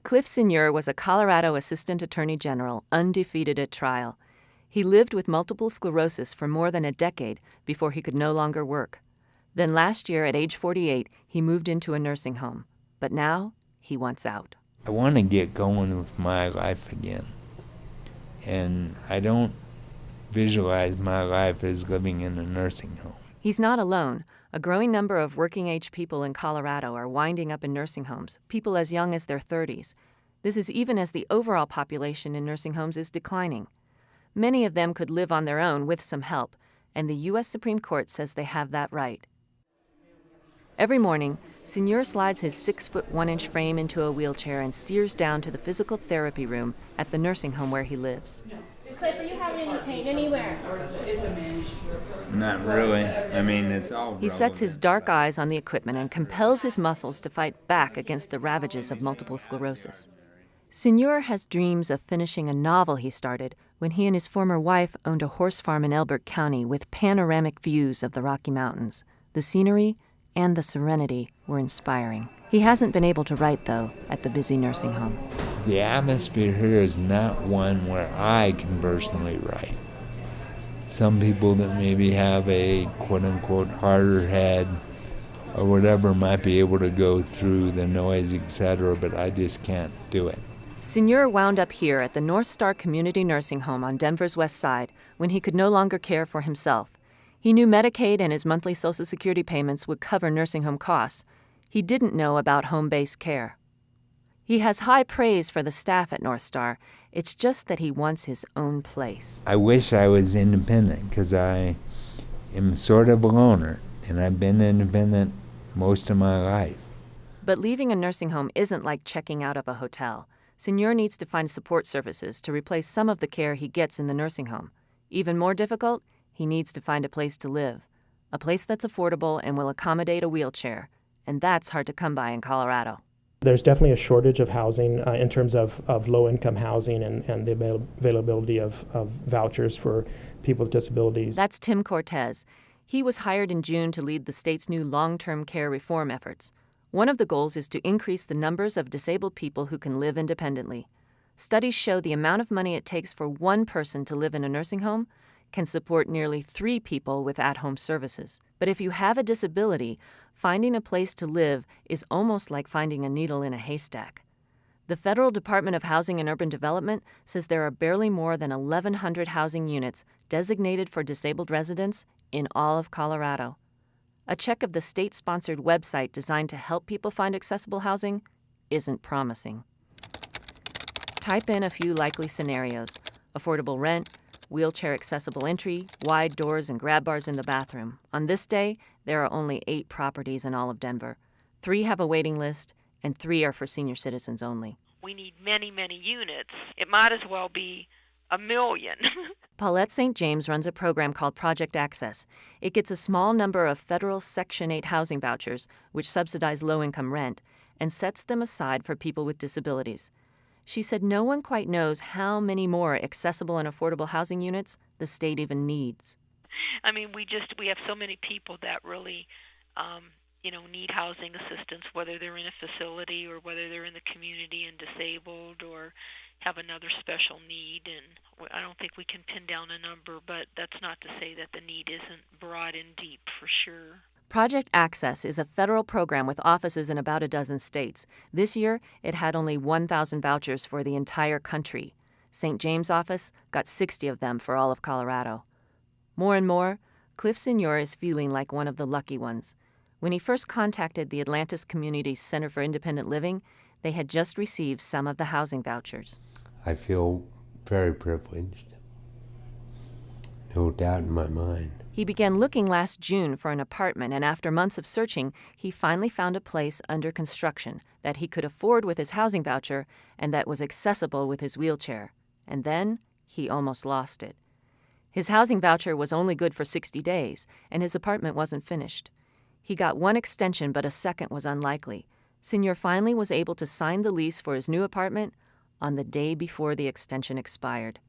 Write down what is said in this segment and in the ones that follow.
Cliff Senior was a Colorado Assistant Attorney General, undefeated at trial. He lived with multiple sclerosis for more than a decade before he could no longer work. Then last year, at age 48, he moved into a nursing home. But now, he wants out. I want to get going with my life again. And I don't visualize my life as living in a nursing home. He's not alone. A growing number of working-age people in Colorado are winding up in nursing homes, people as young as their 30s. This is even as the overall population in nursing homes is declining. Many of them could live on their own with some help, and the U.S. Supreme Court says they have that right. Every morning, Senior slides his 6'1" frame into a wheelchair and steers down to the physical therapy room at the nursing home where he lives. Cliff, are you having any pain anywhere? Not really. I mean, it's all He sets his dark eyes on the equipment and compels his muscles to fight back against the ravages of multiple sclerosis. Senior has dreams of finishing a novel he started when he and his former wife owned a horse farm in Elbert County with panoramic views of the Rocky Mountains. The scenery and the serenity were inspiring. He hasn't been able to write, though, at the busy nursing home. The atmosphere here is not one where I can personally write. Some people that maybe have a quote-unquote harder head or whatever might be able to go through the noise, etc., but I just can't do it. Senior wound up here at the North Star Community Nursing Home on Denver's west side when he could no longer care for himself. He knew Medicaid and his monthly Social Security payments would cover nursing home costs. He didn't know about home-based care. He has high praise for the staff at North Star. It's just that he wants his own place. I wish I was independent because I am sort of a loner, and I've been independent most of my life. But leaving a nursing home isn't like checking out of a hotel. Senior needs to find support services to replace some of the care he gets in the nursing home. Even more difficult, he needs to find a place to live, a place that's affordable and will accommodate a wheelchair, and that's hard to come by in Colorado. There's definitely a shortage of housing in terms of low-income housing and the availability of vouchers for people with disabilities. That's Tim Cortez. He was hired in June to lead the state's new long-term care reform efforts. One of the goals is to increase the numbers of disabled people who can live independently. Studies show the amount of money it takes for one person to live in a nursing home can support nearly 3 people with at-home services. But if you have a disability, finding a place to live is almost like finding a needle in a haystack. The Federal Department of Housing and Urban Development says there are barely more than 1,100 housing units designated for disabled residents in all of Colorado. A check of the state-sponsored website designed to help people find accessible housing isn't promising. Type in a few likely scenarios: affordable rent, wheelchair accessible entry, wide doors and grab bars in the bathroom. On this day, there are only 8 properties in all of Denver. 3 have a waiting list, and 3 are for senior citizens only. We need many, many units. It might as well be 1 million. Paulette St. James runs a program called Project Access. It gets a small number of federal Section 8 housing vouchers, which subsidize low-income rent, and sets them aside for people with disabilities. She said no one quite knows how many more accessible and affordable housing units the state even needs. I mean, we have so many people that really, need housing assistance, whether they're in a facility or whether they're in the community and disabled or have another special need. And I don't think we can pin down a number, but that's not to say that the need isn't broad and deep for sure. Project Access is a federal program with offices in about a dozen states. This year, it had only 1,000 vouchers for the entire country. St. James' office got 60 of them for all of Colorado. More and more, Cliff Senior is feeling like one of the lucky ones. When he first contacted the Atlantis Community Center for Independent Living, they had just received some of the housing vouchers. I feel very privileged. No doubt in my mind. He began looking last June for an apartment, and after months of searching, he finally found a place under construction that he could afford with his housing voucher and that was accessible with his wheelchair. And then he almost lost it. His housing voucher was only good for 60 days, and his apartment wasn't finished. He got one extension, but a second was unlikely. Senior finally was able to sign the lease for his new apartment on the day before the extension expired.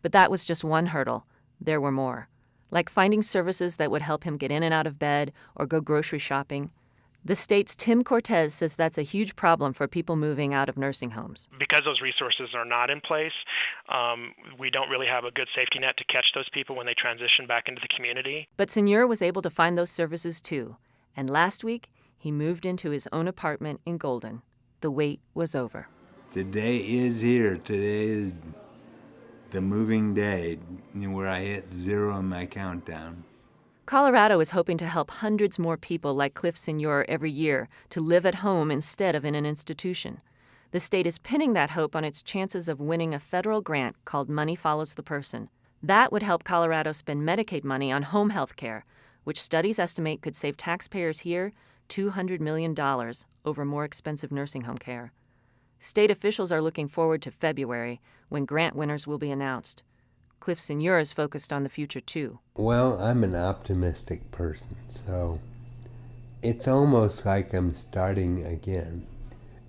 But that was just one hurdle. There were more, like finding services that would help him get in and out of bed or go grocery shopping. The state's Tim Cortez says that's a huge problem for people moving out of nursing homes. Because those resources are not in place, we don't really have a good safety net to catch those people when they transition back into the community. But Senor was able to find those services too, and last week he moved into his own apartment in Golden. The wait was over. Today is here. Today is the moving day where I hit 0 in my countdown. Colorado is hoping to help hundreds more people like Cliff Senor every year to live at home instead of in an institution. The state is pinning that hope on its chances of winning a federal grant called Money Follows the Person. That would help Colorado spend Medicaid money on home health care, which studies estimate could save taxpayers here $200 million over more expensive nursing home care. State officials are looking forward to February, when grant winners will be announced. Cliff Senor is focused on the future, too. Well, I'm an optimistic person, so it's almost like I'm starting again.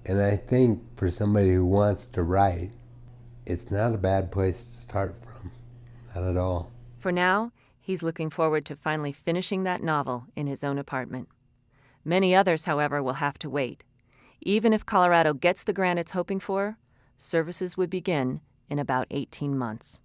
And I think for somebody who wants to write, it's not a bad place to start from. Not at all. For now, he's looking forward to finally finishing that novel in his own apartment. Many others, however, will have to wait. Even if Colorado gets the grant it's hoping for, services would begin in about 18 months.